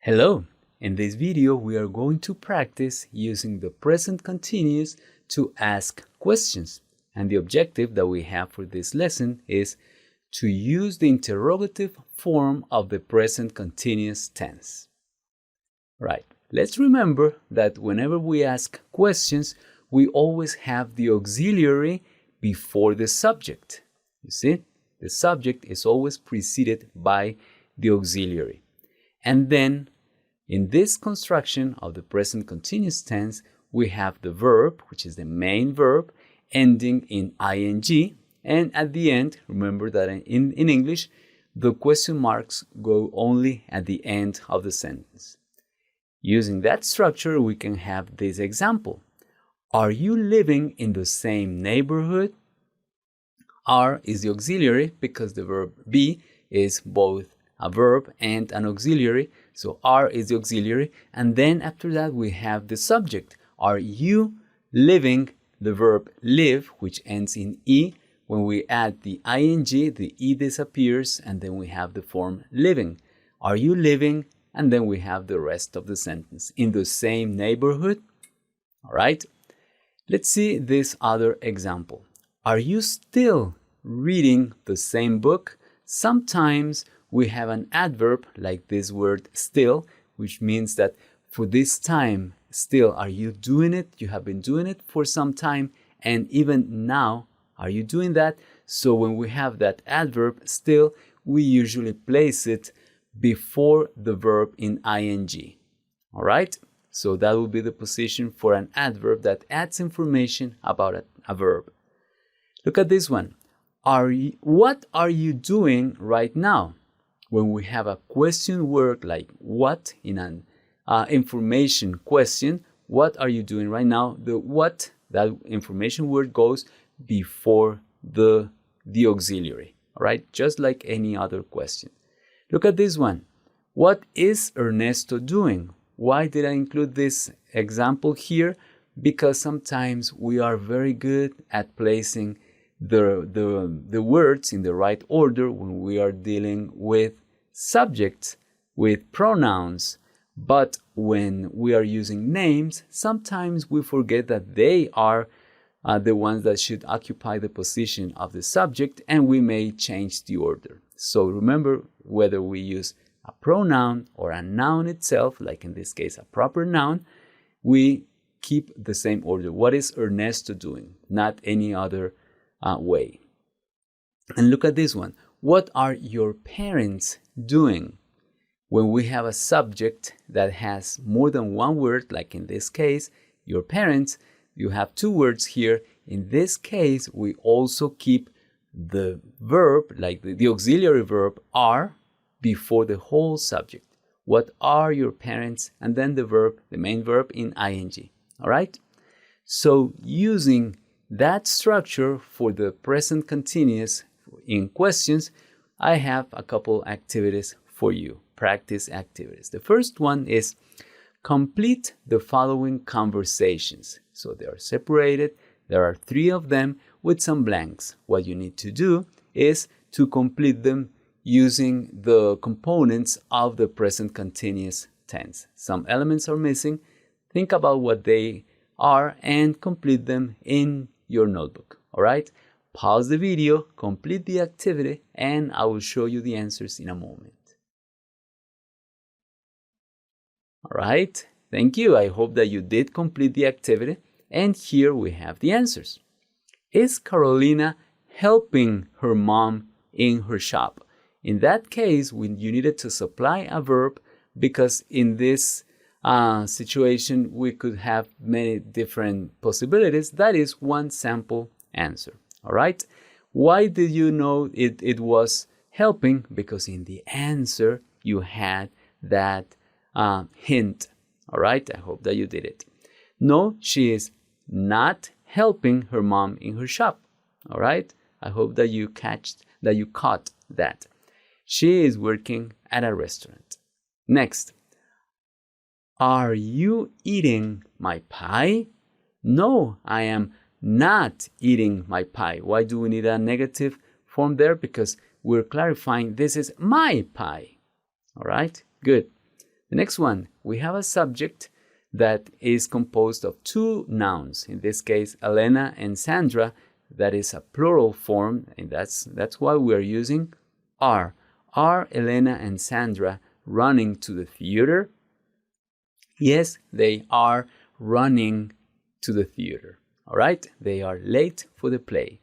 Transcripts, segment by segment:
Hello! In this video, we are going to practice using the present continuous to ask questions. And the objective that we have for this lesson is to use the interrogative form of the present continuous tense. Right, let's remember that whenever we ask questions, we always have the auxiliary before the subject. You see, the subject is always preceded by the auxiliary. And then, in this construction of the present continuous tense, we have the verb, which is the main verb, ending in ing. And at the end, remember that in English, the question marks go only at the end of the sentence. Using that structure, we can have this example. Are you living in the same neighborhood? Are is the auxiliary because the verb be is both a verb and an auxiliary. So are is the auxiliary. And then after that, we have the subject. Are you living? The verb live, which ends in e. When we add the ing, the e disappears, and then we have the form living. Are you living? And then we have the rest of the sentence. In the same neighborhood? All right. Let's see this other example. Are you still reading the same book? Sometimes we have an adverb like this word still, which means that for this time, still, are you doing it? You have been doing it for some time, and even now, are you doing that? So when we have that adverb still, we usually place it before the verb in ing. All right? So that will be the position for an adverb that adds information about a verb. Look at this one. What are you doing right now? When we have a question word like what in an information question, what are you doing right now? The what, that information word goes before the auxiliary, all right? Just like any other question. Look at this one. What is Ernesto doing? Why did I include this example here? Because sometimes we are very good at placing the words in the right order when we are dealing with subjects, with pronouns. But when we are using names, sometimes we forget that they are the ones that should occupy the position of the subject, and we may change the order. So remember, whether we use a pronoun or a noun itself, like in this case a proper noun, we keep the same order. What is Ernesto doing? Not any other way. And look at this one. What are your parents doing? When we have a subject that has more than one word, like in this case, your parents, you have two words here. In this case, we also keep the verb, like the auxiliary verb are, before the whole subject. What are your parents? And then the verb, the main verb in ing. All right? So using that structure for the present continuous in questions, I have a couple activities for you, practice activities. The first one is complete the following conversations. So they are separated. There are 3 of them with some blanks. What you need to do is to complete them using the components of the present continuous tense. Some elements are missing. Think about what they are and complete them in your notebook. All right? Pause the video, complete the activity, and I will show you the answers in a moment. All right, thank you. I hope that you did complete the activity. And here we have the answers. Is Carolina helping her mom in her shop? In that case, you needed to supply a verb because in this situation, we could have many different possibilities. That is one sample answer. All right. Why did you know it was helping? Because in the answer, you had that hint. All right. I hope that you did it. No, she is not helping her mom in her shop. All right. I hope that you caught that. She is working at a restaurant. Next. Are you eating my pie? No, I am not eating my pie. Why do we need a negative form there? Because we're clarifying this is my pie. All right, good. The next one, we have a subject that is composed of two nouns. In this case, Elena and Sandra. That is a plural form, and that's why we are using are. Are Elena and Sandra running to the theater? Yes, they are running to the theater. All right, they are late for the play.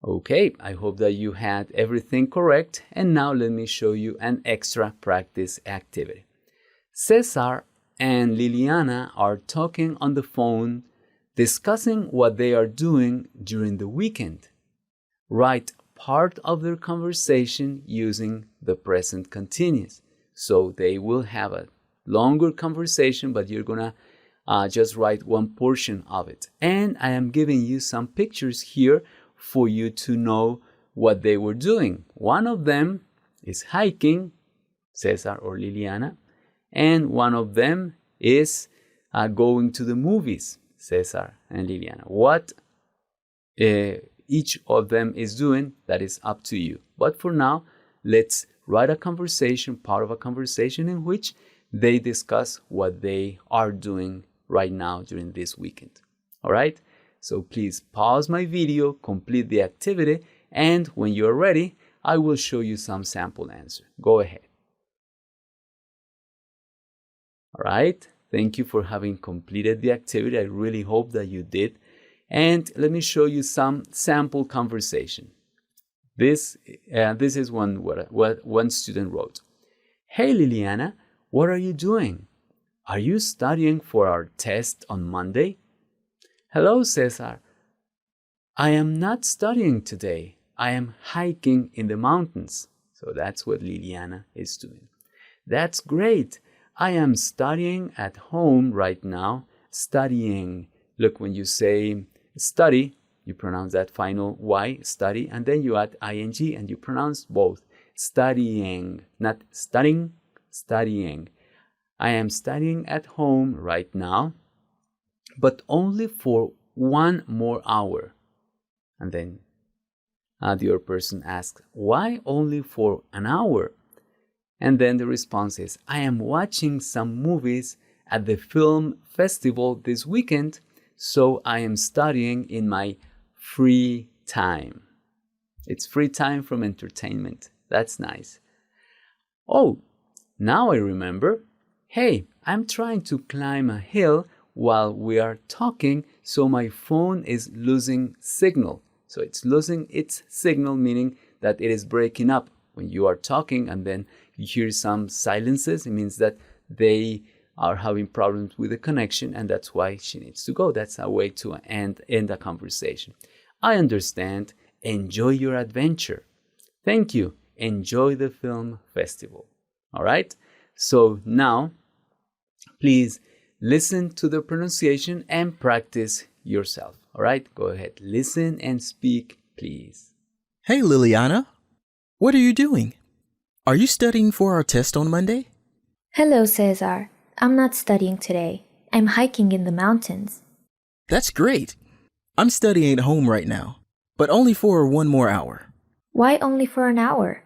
Okay, I hope that you had everything correct, and now let me show you an extra practice activity. Cesar and Liliana are talking on the phone, discussing what they are doing during the weekend. Write part of their conversation using the present continuous. So they will have a longer conversation, but you're gonna just write one portion of it. And I am giving you some pictures here for you to know what they were doing. One of them is hiking, Cesar or Liliana, and one of them is going to the movies, Cesar and Liliana. What each of them is doing, that is up to you. But for now, let's write a conversation, part of a conversation in which they discuss what they are doing right now during this weekend. All right? So please pause my video, complete the activity, and when you're ready, I will show you some sample answer. Go ahead. All right? Thank you for having completed the activity. I really hope that you did. And let me show you some sample conversation. This is what one student wrote. Hey Liliana, what are you doing? Are you studying for our test on Monday? Hello Cesar. I am not studying today. I am hiking in the mountains. So that's what Liliana is doing. That's great. I am studying at home right now. Studying. Look, when you say study, you pronounce that final Y, study, and then you add ing and you pronounce both. Studying, not studying, studying. I am studying at home right now, but only for 1 more hour. And then the other person asks, why only for an hour? And then the response is, I am watching some movies at the film festival this weekend, so I am studying in my free time. It's free time from entertainment. That's nice. Oh, now I remember. Hey, I'm trying to climb a hill while we are talking, so my phone is losing signal. So it's losing its signal, meaning that it is breaking up. When you are talking and then you hear some silences, it means that they are having problems with the connection, and that's why she needs to go. That's a way to end a conversation. I understand. Enjoy your adventure. Thank you. Enjoy the film festival. All right? So now, please listen to the pronunciation and practice yourself. All right? Go ahead. Listen and speak, please. Hey, Liliana. What are you doing? Are you studying for our test on Monday? Hello, Cesar. I'm not studying today. I'm hiking in the mountains. That's great. I'm studying at home right now, but only for 1 more hour. Why only for an hour?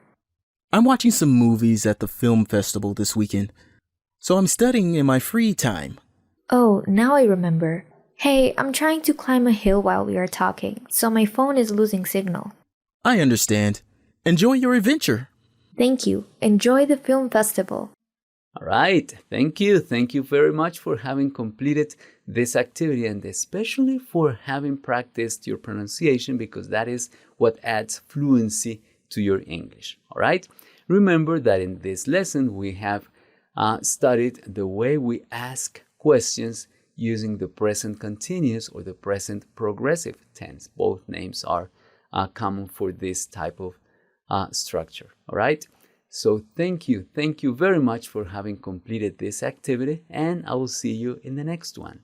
I'm watching some movies at the film festival this weekend, so I'm studying in my free time. Oh, now I remember. Hey, I'm trying to climb a hill while we are talking, so my phone is losing signal. I understand. Enjoy your adventure. Thank you. Enjoy the film festival. All right. Thank you. Thank you very much for having completed this activity, and especially for having practiced your pronunciation, because that is what adds fluency to your English. All right. Remember that in this lesson, we have studied the way we ask questions using the present continuous or the present progressive tense. Both names are common for this type of structure. All right. So thank you very much for having completed this activity, and I will see you in the next one.